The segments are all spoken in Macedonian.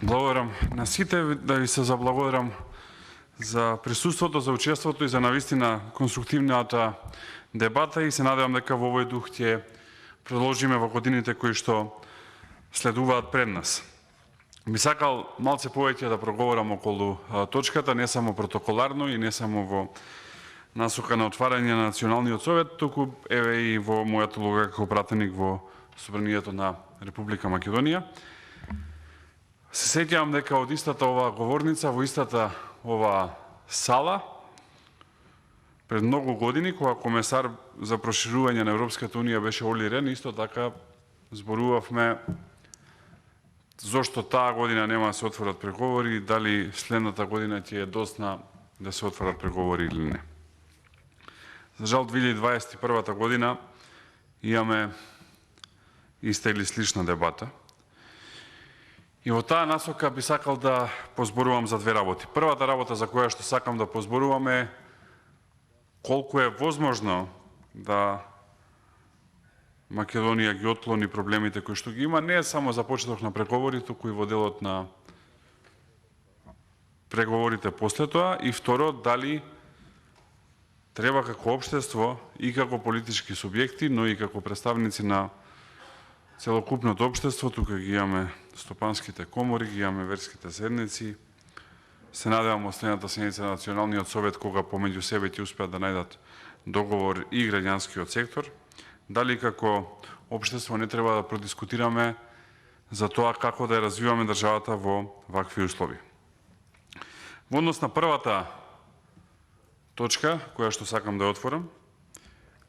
Благодарам на сите, да ви се заблагодарам за присуството, за учеството и за навистина конструктивната дебата и се надевам дека во овој дух ќе продолжиме во годините кои што следуваат пред нас. Би сакал малце повеќе да проговорам околу точката, не само протоколарно и не само во насока на отварање на Националниот совет, туку еве и во мојата улога како пратеник во Собранието на Република Македонија. Се сеќавам дека од истата оваа говорница, во истата оваа сала, пред многу години, кога комесар за проширување на Европската Унија беше Оли Рен, исто така зборувавме зошто таа година нема да се отворат преговори и дали следната година ќе е досна да се отворат преговори или не. За жал, 2021 година имаме иста или слична дебата. И во таа насока би сакал да позборувам за две работи. Првата работа за која што сакам да позборувам е колку е возможно да Македонија ги отклони проблемите кои што ги има, не само за почеток на преговори, туку и во делот на преговорите после тоа. И второ, дали треба како општество и како политички субјекти, но и како представници на целокупното општество, тука ги имаме стопанските комори, ги имаме верските седници. Се надевам од следната седница на Националниот совет, кога помеѓу себе ќе успеат да најдат договор и граѓанскиот сектор, дали како општество не треба да продискутираме за тоа како да ја развиваме државата во вакви услови. Во однос на првата точка, која што сакам да ја отворам,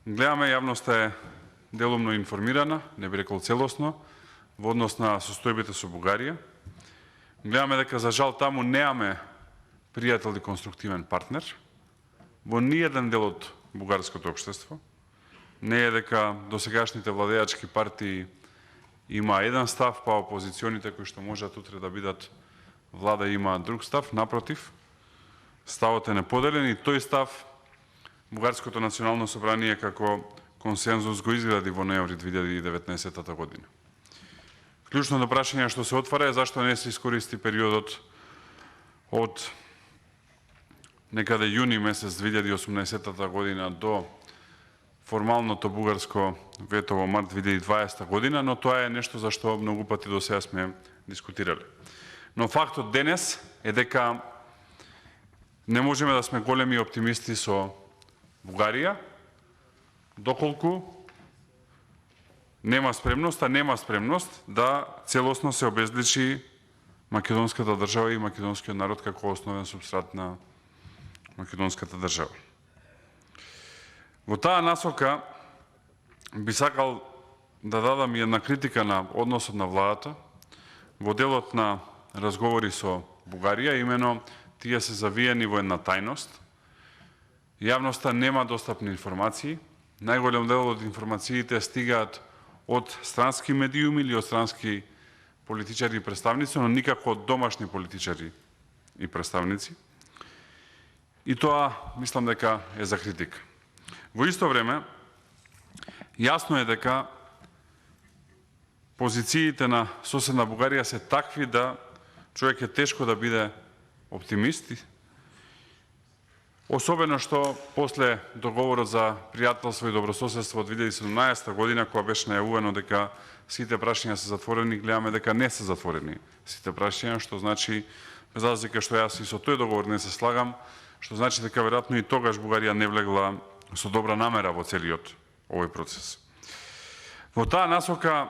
гледаме, јавноста е делумно информирана, не би рекол целосно, во однос на состојбите со Бугарија. Гледаме дека за жал таму неаме пријател и конструктивен партнер во ниеден дел од бугарското општество. Не е дека досегашните владеачки партии има еден став, па опозиционите кои што можат утре да бидат влада има друг став. Напротив, ставот е неподелен и тој став Бугарското национално собрание како консензус го изгради во ноември 2019 година. Клучното прашање што се отвара е зашто не се искористи периодот од некаде јуни месец 2018 година до формалното бугарско вето во март 2020 година, но тоа е нешто за што многу пати до сега сме дискутирали. Но фактот денес е дека не можеме да сме големи оптимисти со Бугарија, доколку нема спремност да целосно се обезличи македонската држава и македонскиот народ како основен субстрат на македонската држава. Во таа насока би сакал да дадам и една критика на односот на владата во делот на разговори со Бугарија, имено тие се завиени во една тајност. Јавноста нема достапни информации. Најголем дел од информациите стигаат од странски медиуми или од странски политичари и представници, но никако од домашни политичари и представници. И тоа мислам дека е за критика. Во исто време, јасно е дека позициите на соседна Бугарија се такви да човек е тешко да биде оптимист, особено што после договорот за пријателство и добрососедство од 2017 година, кога беше најавувано дека сите прашања се затворени, гледаме дека не се затворени сите прашања, што значи, без разлика што јас и со тој договор не се слагам, што значи дека веројатно и тогаш Бугарија не влегла со добра намера во целиот овој процес. Во таа насока,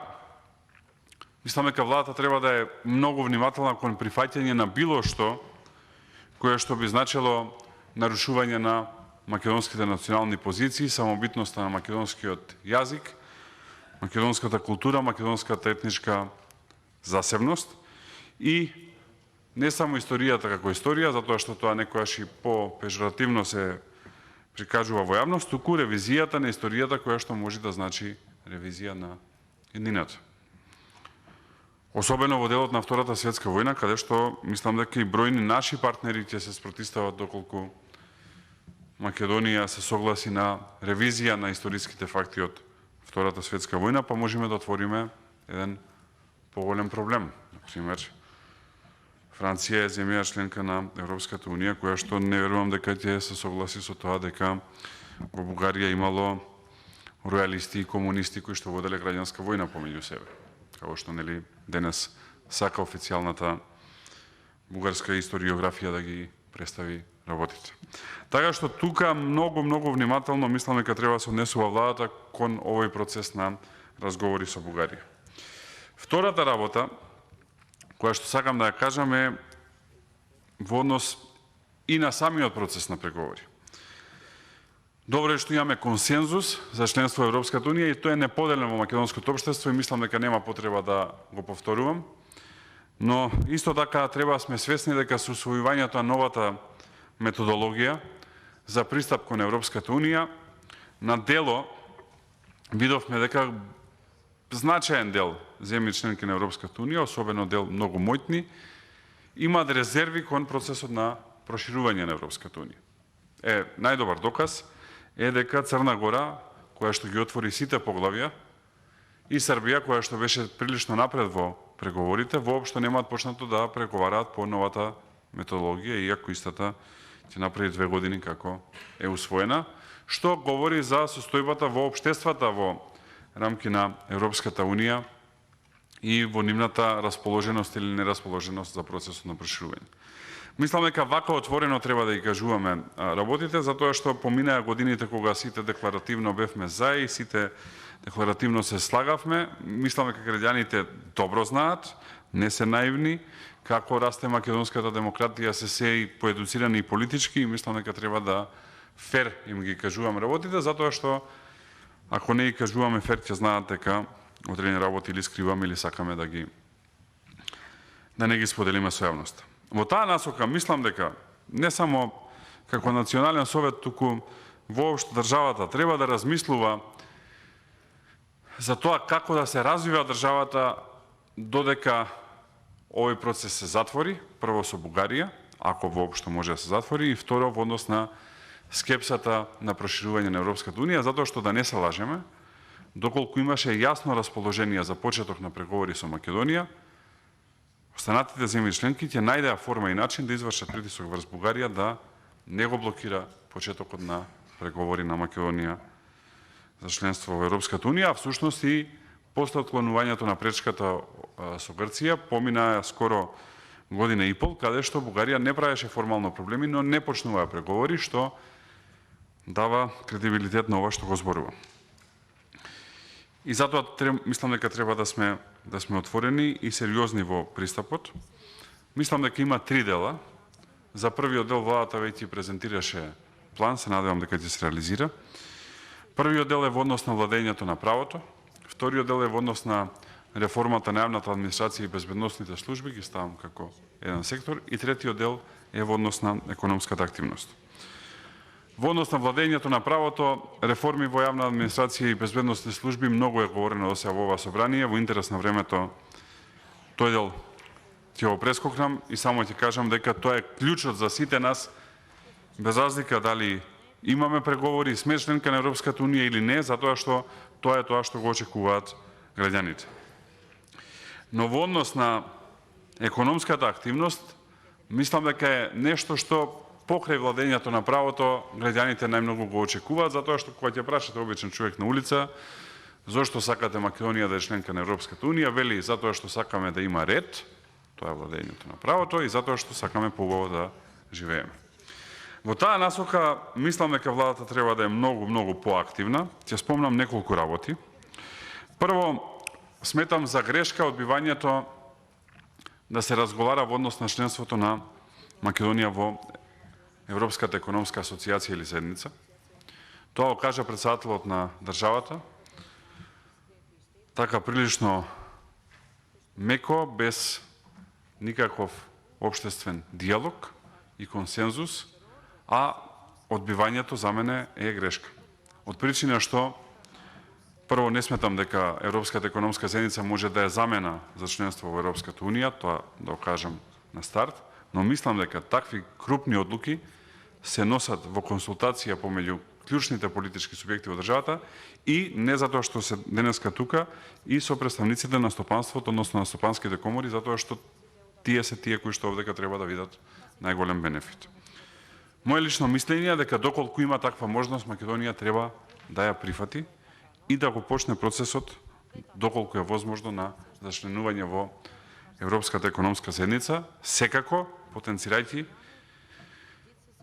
мислам дека владата треба да е многу внимателна кон прифаќање на било што кое што би значило нарушување на македонските национални позиции, самобитноста на македонскиот јазик, македонската култура, македонската етничка засебност и не само историјата како историја, затоа што тоа некојаш и по-пежоративно се прикажува во јавност, туку ревизијата на историјата која што може да значи ревизија на еднината. Особено во делот на Втората светска војна, каде што мислам дека и бројни наши партнери ќе се спротивстават доколку Македонија се согласи на ревизија на историските факти од Втората светска војна, па можеме да отвориме еден поголем проблем. Например, Франција е земја членка на Европската унија, која што не верувам дека ќе се согласи со тоа дека во Бугарија имало ројалисти и комунисти кои што воделе граѓанска војна помеѓу себе. Како што нели денес сака официјалната бугарска историографија да ги представи работите. Така што тука многу внимателно мислам дека треба да се однесува владата кон овој процес на разговори со Бугарија. Втората работа, која што сакам да ја кажам, е во однос и на самиот процес на преговори. Добро е што имаме консензус за членство во Европската унија и тоа е неподелено во македонското општество и мислам дека нема потреба да го повторувам. Но исто така треба да сме свесни дека со усвојувањето на новата методологија за пристап кон Европската унија, на дело видовме дека значаен дел земји членки на Европската унија, особено дел многу моќни, имаат резерви кон процесот на проширување на Европската унија. Најдобар доказ е дека Црна Гора, која што ги отвори сите поглавја, и Србија, која што беше прилично напред во преговорите, воопшто немаат почнато да преговараат по новата методологија, иако истата ќе направи 2 години како е усвоена, што говори за состојбата во општествата во рамки на Европската унија и во нивната расположеност или нерасположеност за процесот на проширување. Мислам дека вака отворено треба да ги кажуваме работите, затоа што поминаа годините кога сите декларативно бевме за и сите декларативно се слагавме. Мислам дека граѓаните добро знаат, не се наивни, како расте македонската демократија, се и поедуцирани и политички, и мислам дека треба да фер им ги кажуваме работите, затоа што ако не ги кажуваме фер, ќе знаат дека одредени работи или скриваме или сакаме да не ги споделиме со јавноста. Во таа насока мислам дека не само како Национален совет, туку воопшто државата треба да размислува за тоа како да се развива државата додека овој процес се затвори, прво со Бугарија, ако воопшто може да се затвори, и второ во однос на скепсата на проширување на Европската унија, затоа што да не се лажеме, доколку имаше јасно расположение за почеток на преговори со Македонија, останатите земји членки ќе најдеа форма и начин да извршат притисок врз Бугарија да не го блокира почетокот на преговори на Македонија за членство во Европската унија, а всушност и после отклонувањето на пречката со Грција помина скоро година и пол, каде што Бугарија не правеше формално проблеми, но не почнуваа преговори, што дава кредибилитет на ова што го зборува. И затоа мислам дека треба да сме отворени и сериозни во пристапот. Мислам дека има 3 дела. За првиот дел владата веќе презентираше план, се надевам дека ќе се реализира. Првиот дел е во однос на владењето на правото, вториот дел е во однос на реформата на јавната администрација и безбедносните служби, ги ставам како еден сектор, и третиот дел е во однос на економската активност. Во однос на владењето на правото, реформи во јавна администрација и безбедносни служби, многу е говорено досега во ова собрание, во интерес на времето тој дел ќе го прескокнам и само ќе кажам дека тоа е клучот за сите нас, без разлика дали имаме преговори, сме членка на Европската унија или не, затоа што тоа е тоа што го очекуваат граѓаните. Но во однос на економската активност, мислам дека е нешто што покрај владењето на правото граѓаните најмногу го очекуваат, затоа што кога ќе прашате обичен човек на улица зошто сакате Македонија да е членка на Европската унија, вели затоа што сакаме да има ред, тоа е владењето на правото, и затоа што сакаме поубаво да живееме. Во таа насока мислам дека владата треба да е многу поактивна. Ќе спомнам неколку работи. Прво, сметам за грешка одбивањето да се разговара во однос на членството на Македонија во Европската економска асоциација или заедница. Тоа го кажа претседателот на државата, така прилично меко, без никаков општествен диалог и консензус, а одбивањето за мене е грешка. Од причина што, прво, не сметам дека Европската економска заедница може да е замена за членство во Европската унија, тоа да го кажам на старт, но мислам дека такви крупни одлуки се носат во консултација помеѓу клучните политички субјекти во државата и не затоа што се денеска тука и со представниците на стопанството, односно на стопанските комори, затоа што тие се тие кои што овдека треба да видат најголем бенефит. Моje лично мислење е дека доколку има таква можност, Македонија треба да ја прифати и да го почне процесот доколку е возможно на зачленување во Европската економска заедница, секако потенцирајќи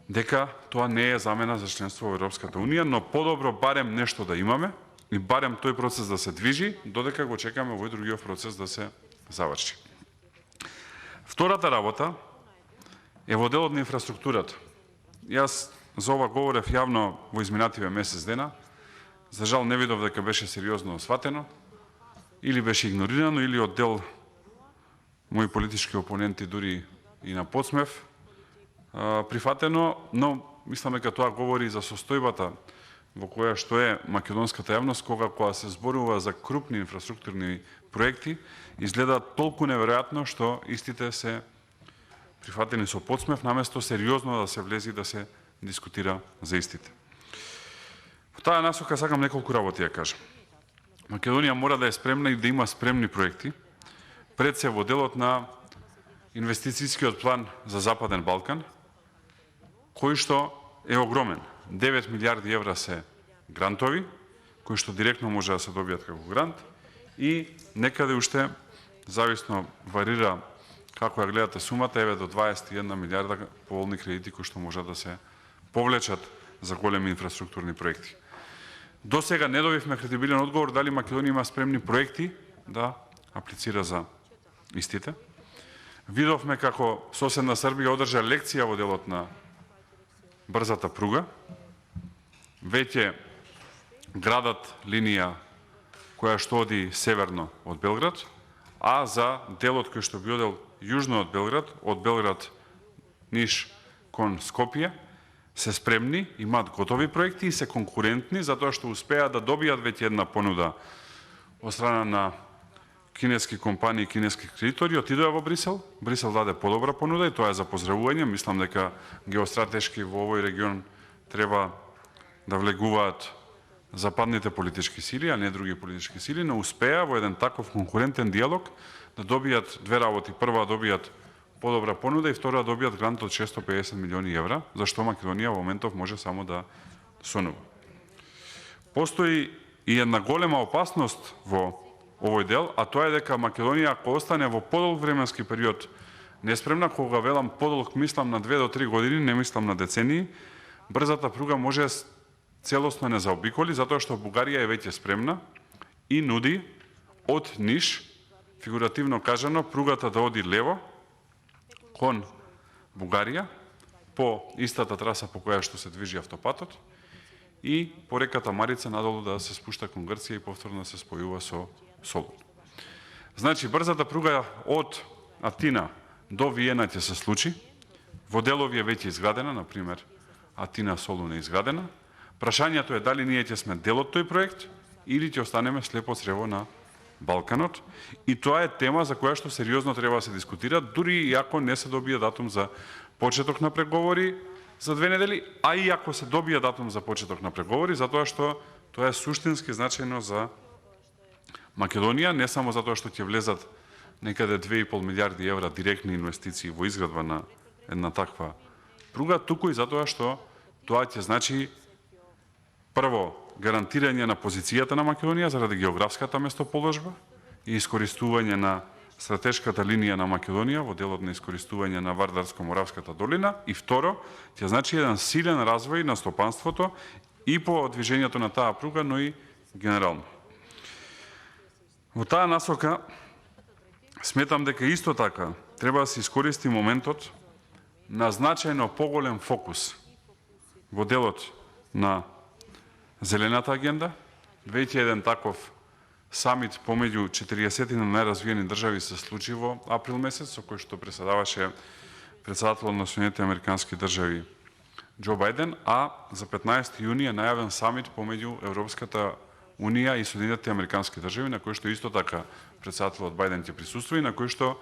дека тоа не е замена за членство во Европската унија, но подобро барем нешто да имаме и барем тој процес да се движи, додека го чекаме овој другиот процес да се заврши. Втората работа е во делот на инфраструктурата. Јас за ова говорев јавно во изминативе месец дена. За жал не видов дека беше сериозно сватено, или беше игнорирано, или од дел мои политички опоненти дури и на подсмев прифатено, но мислам дека тоа говори за состојбата во која што е македонската јавност, кога се зборува за крупни инфраструктурни проекти, изгледа толку неверојатно што истите се прифатени со подсмев, наместо сериозно да се влези да се дискутира за истите. Во таа насока сакам неколку работи ја кажам. Македонија мора да е спремна и да има спремни проекти, пред се во делот на инвестицијскиот план за Западен Балкан, кој што е огромен. 9 милиарди евра се грантови, кои што директно може да се добијат како грант, и некаде уште, зависно варира како ја гледате сумата, еве до 21 милиарда поволни кредити кои што можат да се повлечат за големи инфраструктурни проекти. До сега не добивме кредибилен одговор дали Македонија има спремни проекти да аплицира за истите. Видовме како соседна Србија одржа лекција во делот на брзата пруга. Веќе градат линија која што оди северно од Белград, а за делот кој што би одел јужно од Белград Ниш кон Скопје, се спремни, имаат готови проекти и се конкурентни, затоа што успеа да добијат веќе една понуда од страна на кинески компании и кинески кредитори, отидоа во Брисел. Брисел даде подобра понуда и тоа е за поздравување. Мислам дека геостратешки во овој регион треба да влегуваат западните политички сили, а не други политички сили, но успеа во еден таков конкурентен диалог да добијат две работи. Прва добијат подобра понуда и втора добијат грант од 650 милиони евра, зашто Македонија во моментов може само да сонува. Постои и една голема опасност во овој дел, а тоа е дека Македонија ако остане во подолг временски период неспремна, кога велам подолг мислам на 2 до 3 години, не мислам на децении, брзата пруга може целосно не заобиколи, затоа што Бугарија е веќе спремна и нуди од Ниш, фигуративно кажано, пругата да оди лево кон Бугарија, по истата траса по која што се движи автопатот, и по реката Марица надолу да се спушта кон Грција и повторно да се спојува со Солун. Значи, брзата пруга од Атина до Виена ќе се случи, во делови е веќе изградена, например, Атина-Солун е изградена. Прашањето е дали ние ќе сме дел од тој проект или ќе останеме слепо црево на Балканот, и тоа е тема за која што сериозно треба да се дискутира, дури и ако не се добие датум за почеток на преговори за 2 недели, а и ако се добие датум за почеток на преговори, затоа што тоа е суштински значајно за Македонија, не само затоа што ќе влезат некаде 2,5 милиарди евра директни инвестиции во изградба на една таква пруга, туку и затоа што тоа ќе значи прво гарантирање на позицијата на Македонија заради географската местоположба и искористување на стратешката линија на Македонија во делот на искористување на Вардарско-Моравската долина, и второ, ќе значи еден силен развој на стопанството и по движењето на таа пруга, но и генерално. Во таа насока сметам дека исто така треба да се искористи моментот на значајно поголем фокус во делот на зелената агенда. Веќе еден таков самит помеѓу 40 на најразвиени држави се случи во април месец, со кој што преседаваше председателот на Соединетите американски држави Џо Бајден, а за 15 јуни е најавен самит помеѓу Европската Унија и Соединетите американски држави, на кој што исто така председателот Бајден ќе присуствува и на кој што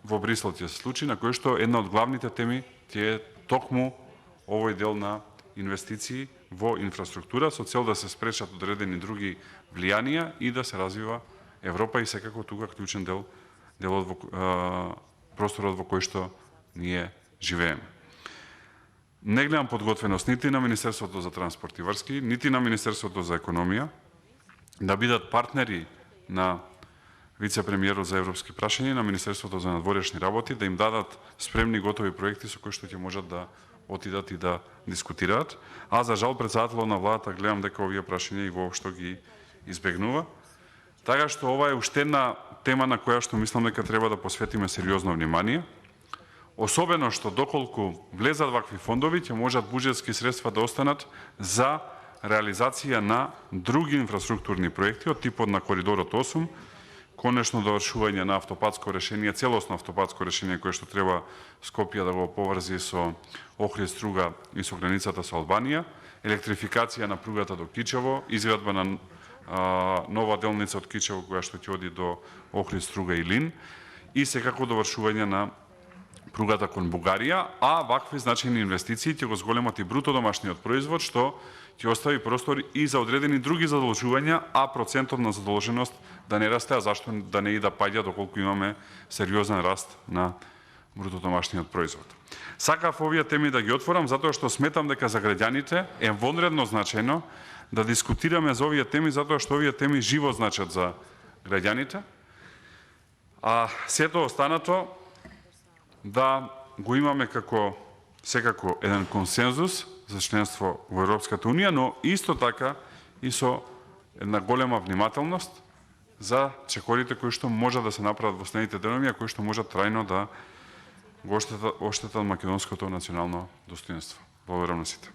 во Брисел ќе се случи, на кој што една од главните теми ќе е токму овој дел на инвестиции во инфраструктура со цел да се спречат одредени други влијанија и да се развива Европа, и секако тука клучен делот во просторот во кој што ние живееме. Не гледам подготвеност нити на Министерството за транспорт и врски, нити на Министерството за економија да бидат партнери на вице-премиерот за европски прашања и на Министерството за надворешни работи, да им дадат спремни готови проекти со кои што ќе можат да отидат и да дискутираат. А за жал претседателот на владата гледам дека овие прашања и воопшто ги избегнува. Така што ова е уште една тема на која што мислам дека треба да посветиме сериозно внимание. Особено што доколку влезат вакви фондови, ќе можат буџетски средства да останат за реализација на други инфраструктурни проекти од типот на Коридорот 8, конечно довршување на автопатско решение, целосно автопатско решение кое што треба Скопје да го поврзи со Охрид-Струга и со границата со Албанија, електрификација на пругата до Кичево, изградба на нова делница од Кичево која што ќе оди до Охрид-Струга и Лин и секако довршување на пругата кон Бугарија, а вакви значајни инвестиции ќе го зголемат и бруто домашниот производ, што ќе остави простор и за одредени други задолжувања, а процентот на задолженост да не расте, а зашто да не и да паѓа доколку имаме сериозен раст на бруто домашниот производ. Сакав овие теми да ги отворам затоа што сметам дека за граѓаните е вонредно значајно да дискутираме за овие теми затоа што овие теми живо значат за граѓаните. А сето останато да го имаме како секако еден консензус за членство во Европската Унија, но исто така и со една голема внимателност за чекорите кои што може да се направат во следните денови, а кои што можат трајно да го оштетат македонското национално достоинство. Благодарам на сите.